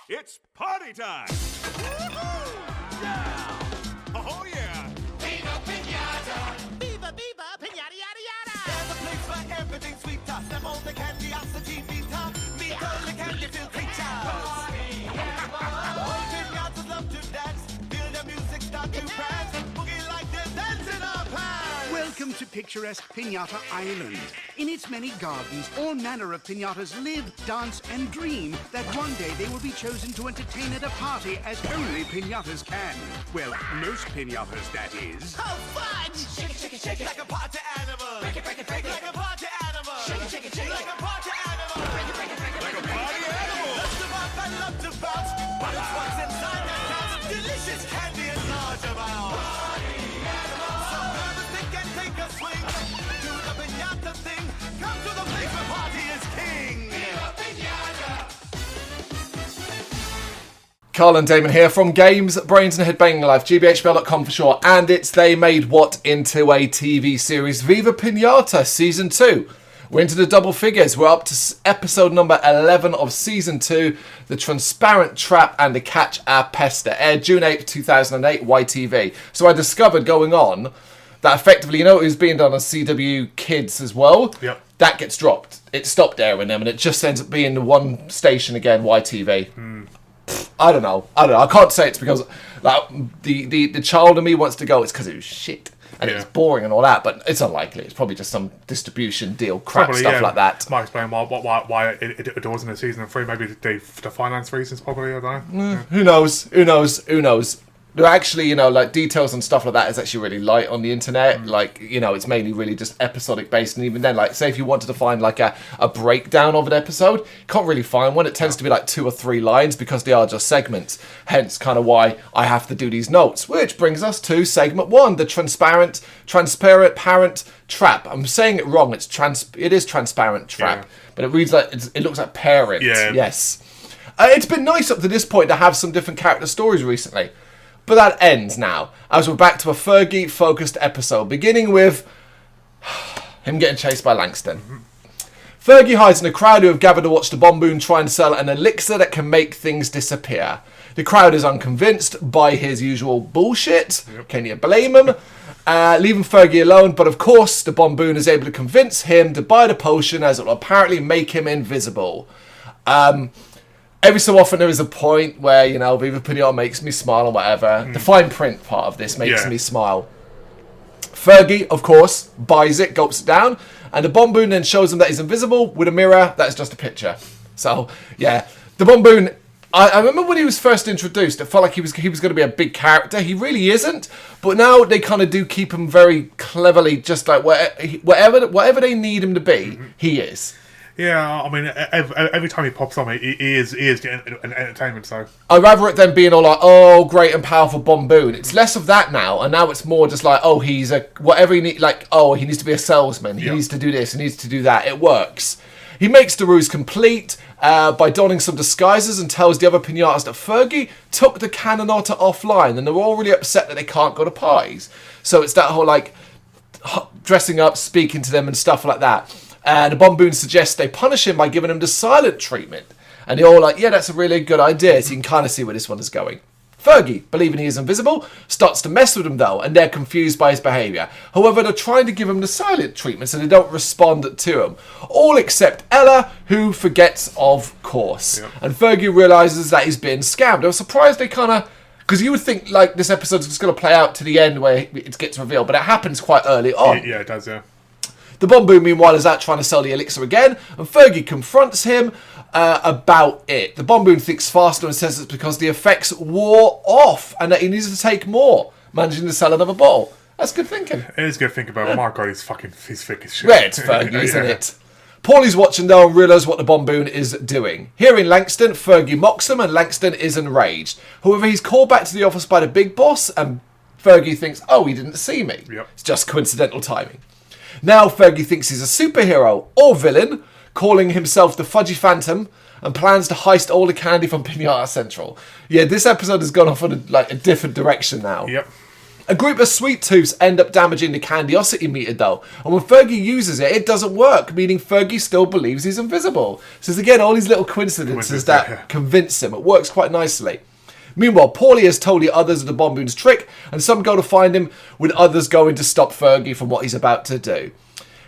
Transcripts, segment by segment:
It's party time! Woohoo! Yeah! Oh yeah! Viva Pinata! Viva, viva, pinata, yada, yada! There's a place where everything's sweeter. Step on the candiosity meter. Meet all the candy-filled creatures. Party animal! All pinatas love to dance. Feel the music start to prance. Boogie like they're dancing our pants. Welcome to picturesque Pinata Island. In its many gardens, all manner of pinatas live, dance, and dream that one day they will be chosen to entertain at a party as only pinatas can. Well, most pinatas, that is. How fun! Shake it, shake it, shake it. Like a party animal. Break it, break it, break it. Like a party animal. Shake it, shake it, shake it. Like a party animal. Break it, break it, break it. Like a party animal! Love to rock and love to bounce. But it's what's inside that counts. Delicious candy in large amounts. Party animal! So grab a stick and take a swing. Do the pinata thing. Come to the place where party is king. Viva Pinata! Carl and Damon here from Brrraains A Head-Banging Life, gbhblofficial for short, and it's They Made What into a TV series, Viva Pinata Season 2. We're into the double figures. We're up to episode number 11 of Season 2, The Transparent Trap and the Catch a Pester, aired June 8th, 2008, YTV. So I discovered going on that effectively, you know, it was being done on CW Kids as well. Yep. That gets dropped. It stopped airing them and it just ends up being the one station again, YTV. I don't know. I can't say it's because like the child in me wants to go. It's because it was shit and it was boring and all that. But it's unlikely. It's probably just some distribution deal, crap stuff like that. Might explain why it wasn't a season 3. Maybe the finance reasons, probably. I don't know. Who knows? There are actually, you know, like details and stuff like that is actually really light on the internet. Like, you know, it's mainly really just episodic based. And even then, like, say if you wanted to find like a breakdown of an episode, you can't really find one. It tends to be like 2 or 3 lines because they are just segments. Hence kind of why I have to do these notes. Which brings us to segment 1, the transparent parent trap. I'm saying it wrong. It is transparent trap. Yeah. But it reads like, it looks like parent. Yeah. Yes. It's been nice up to this point to have some different character stories recently. But that ends now, as we're back to a Fergie-focused episode, beginning with him getting chased by Langston. Fergie hides in a crowd who have gathered to watch the Bomboon try and sell an elixir that can make things disappear. The crowd is unconvinced by his usual bullshit. Can you blame him? Leaving Fergie alone, but of course the Bomboon is able to convince him to buy the potion as it will apparently make him invisible. Every so often there is a point where, you know, Viva Pinata makes me smile or whatever. The fine print part of this makes me smile. Fergie, of course, buys it, gulps it down, and the Bomboon then shows him that he's invisible with a mirror that is just a picture. So, yeah. The Bomboon, I remember when he was first introduced, it felt like he was going to be a big character. He really isn't, but now they kind of do keep him very cleverly, just like whatever they need him to be, he is. Yeah, I mean, every time he pops on, he is getting an entertainment. So I'd rather it than being all like, oh, great and powerful Bomboon. It's less of that now, and now it's more just like, oh, he's a whatever he need. Like, oh, he needs to be a salesman. He needs to do this. He needs to do that. It works. He makes the ruse complete by donning some disguises and tells the other pinatas that Fergie took the Canonata offline, and they're all really upset that they can't go to parties. So it's that whole like dressing up, speaking to them, and stuff like that. And the Bomboon suggests they punish him by giving him the silent treatment. And they're all like, yeah, that's a really good idea. So you can kind of see where this one is going. Fergie, believing he is invisible, starts to mess with him though, and they're confused by his behaviour. However, they're trying to give him the silent treatment so they don't respond to him. All except Ella, who forgets, of course. Yep. And Fergie realises that he's been scammed. I was surprised they kind of... Because you would think like this episode's just going to play out to the end where it gets revealed, but it happens quite early on. Yeah, it does, yeah. The Bomboon, meanwhile, is out trying to sell the elixir again, and Fergie confronts him about it. The Bomboon thinks faster and says it's because the effects wore off and that he needs to take more, managing to sell another bottle. That's good thinking. It is good thinking, but my God, he's thick as shit. Yeah, it's Fergie, isn't it? Paulie's watching though and realises what the Bomboon is doing. Hearing Langston, Fergie mocks him and Langston is enraged. However, he's called back to the office by the big boss and Fergie thinks, oh, he didn't see me. Yep. It's just coincidental timing. Now Fergie thinks he's a superhero or villain, calling himself the Fudgy Phantom, and plans to heist all the candy from Pinata Central. Yeah, this episode has gone off in a different direction now. Yep. A group of sweet tooths end up damaging the candiosity meter though, and when Fergie uses it, it doesn't work, meaning Fergie still believes he's invisible. So there's again all these little coincidences that convince him. It works quite nicely. Meanwhile, Paulie has told the others of the Bomboon's trick, and some go to find him, with others going to stop Fergie from what he's about to do.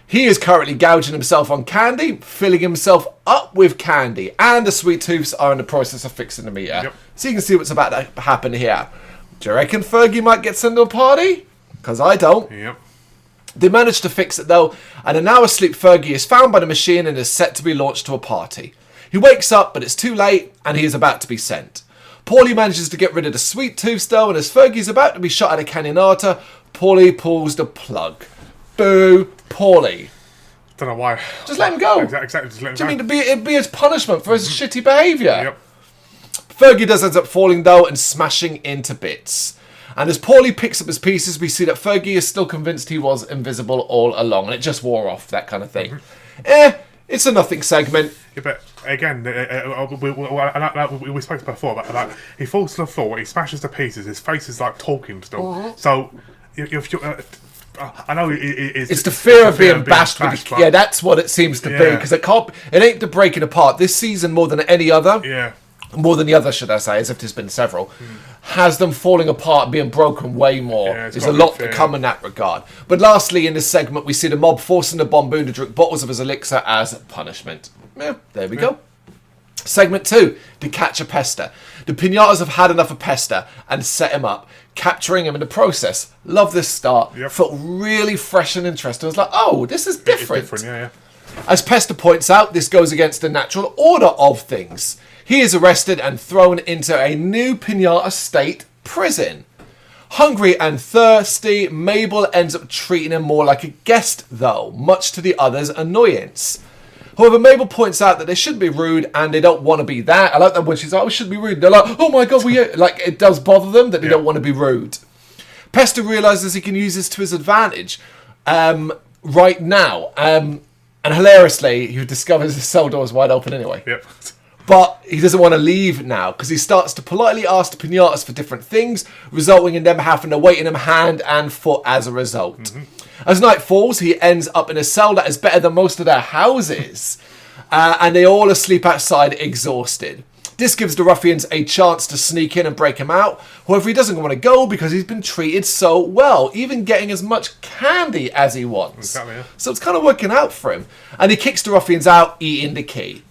He is currently gouging himself on candy, filling himself up with candy, and the sweet tooths are in the process of fixing the meter. Yep. So you can see what's about to happen here. Do you reckon Fergie might get sent to a party? Because I don't. Yep. They manage to fix it though, and an hour asleep Fergie is found by the machine and is set to be launched to a party. He wakes up, but it's too late, and he is about to be sent. Paulie manages to get rid of the sweet tooth though, and as Fergie's about to be shot at a canionata, Paulie pulls the plug. Boo, Paulie. Don't know why. Just let him go. Exactly, just let him Do go. you mean it'd be his punishment for his shitty behaviour? Yep. Fergie does end up falling though and smashing into bits. And as Paulie picks up his pieces, we see that Fergie is still convinced he was invisible all along, and it just wore off, that kind of thing. It's a nothing segment. Yeah, but again, we spoke before about like, he falls to the floor, he smashes to pieces, his face is like talking still. So, if you, I know it's the fear of being bashed. Yeah, that's what it seems to be, because it ain't the breaking apart. This season, more than any other, more than the other, should I say, as if there's been several, has them falling apart, being broken way more. There's a lot to come in that regard. But lastly, in this segment, we see the mob forcing the Bomboon to drink bottles of his elixir as punishment. Yeah, there we go. Segment 2, to catch a Pester. The Pinatas have had enough of Pester and set him up, capturing him in the process. Love this start. Felt really fresh and interesting. I was like, oh, this is different. It's different, As Pester points out, this goes against the natural order of things. He is arrested and thrown into a new Pinata state prison. Hungry and thirsty, Mabel ends up treating him more like a guest though, much to the others' annoyance. However, Mabel points out that they shouldn't be rude and they don't want to be that. I like that when she's like, we shouldn't be rude. They're like, oh my god, like it does bother them that they don't want to be rude. Pester realises he can use this to his advantage right now. And hilariously, he discovers his cell door is wide open anyway. But he doesn't want to leave now because he starts to politely ask the Pinatas for different things, resulting in them having to wait in him hand and foot as a result. As night falls, he ends up in a cell that is better than most of their houses. And they all asleep outside, exhausted. This gives the ruffians a chance to sneak in and break him out. However, he doesn't want to go because he's been treated so well, even getting as much candy as he wants. So it's kind of working out for him. And he kicks the ruffians out, eating the key.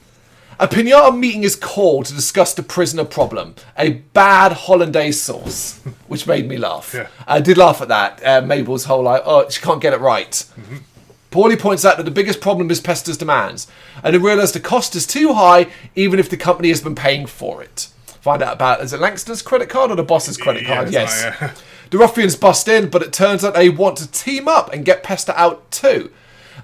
A Pinata meeting is called to discuss the prisoner problem, a bad hollandaise sauce, which made me laugh. I did laugh at that. Mabel's whole like, oh, she can't get it right. Paulie points out that the biggest problem is Pester's demands, and they realise the cost is too high, even if the company has been paying for it. Find out about, is it Langston's credit card or the boss's credit card? Yes. The ruffians bust in, but it turns out they want to team up and get Pester out too.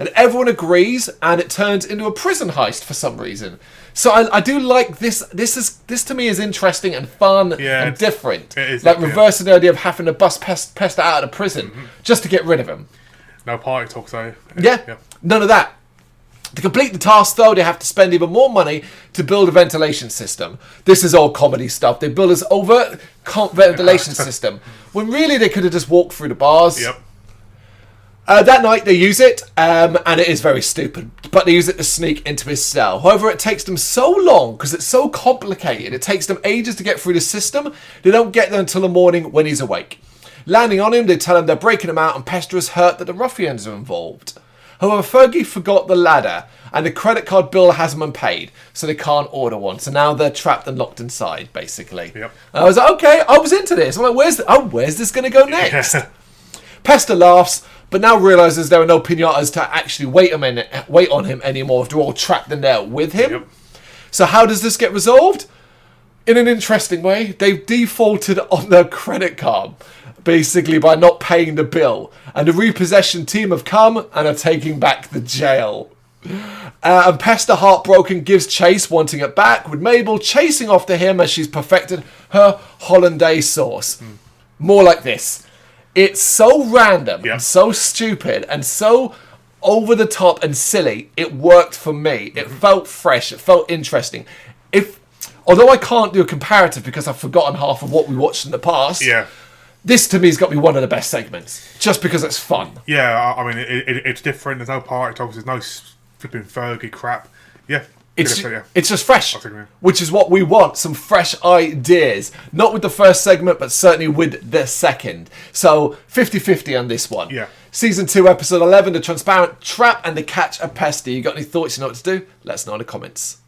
And everyone agrees, and it turns into a prison heist for some reason. So I do like this. This to me is interesting and fun and different. It is, like reversing the idea of having to bust Pester out of the prison just to get rid of him. No party talk, so none of that. To complete the task, though, they have to spend even more money to build a ventilation system. This is all comedy stuff. They build this overt ventilation system when really they could have just walked through the bars. That night they use it, and it is very stupid, but they use it to sneak into his cell. However, it takes them so long, because it's so complicated, it takes them ages to get through the system, they don't get there until the morning when he's awake. Landing on him, they tell him they're breaking him out, and Pester is hurt that the ruffians are involved. However, Fergie forgot the ladder, and the credit card bill hasn't been paid, so they can't order one. So now they're trapped and locked inside, basically. And I was like, okay, I was into this. I'm like, where's this going to go next? Pester laughs, but now realises there are no Pinatas to actually wait on him anymore if they're all trapped in there with him. So how does this get resolved? In an interesting way, they've defaulted on their credit card, basically by not paying the bill. And the repossession team have come and are taking back the jail. And Pester, heartbroken, gives chase, wanting it back, with Mabel chasing after him as she's perfected her hollandaise sauce. More like this. It's so random and so stupid and so over the top and silly, it worked for me. It felt fresh. It felt interesting. Although I can't do a comparative because I've forgotten half of what we watched in the past, This to me has got to be one of the best segments, just because it's fun. Yeah, I mean, it's different. There's no party talks. There's no flipping Fergie crap. Yeah. It's just fresh, I'll take it. which is what we want, some fresh ideas. Not with the first segment, but certainly with the second. So 50-50 on this one. Yeah. Season 2, Episode 11, The Transparent Trap and The Catch a Pester. You got any thoughts? You know what to do? Let us know in the comments.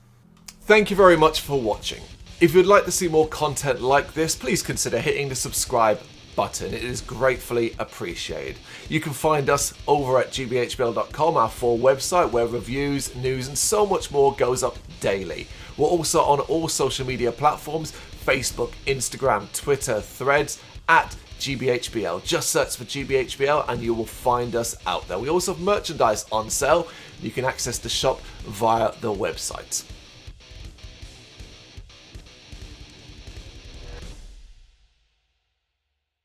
Thank you very much for watching. If you'd like to see more content like this, please consider hitting the subscribe button. It is gratefully appreciated. You can find us over at gbhbl.com, our full website where reviews, news and so much more goes up daily. We're also on all social media platforms, Facebook, Instagram, Twitter, Threads, at gbhbl. Just search for gbhbl and you will find us out there. We also have merchandise on sale. You can access the shop via the website.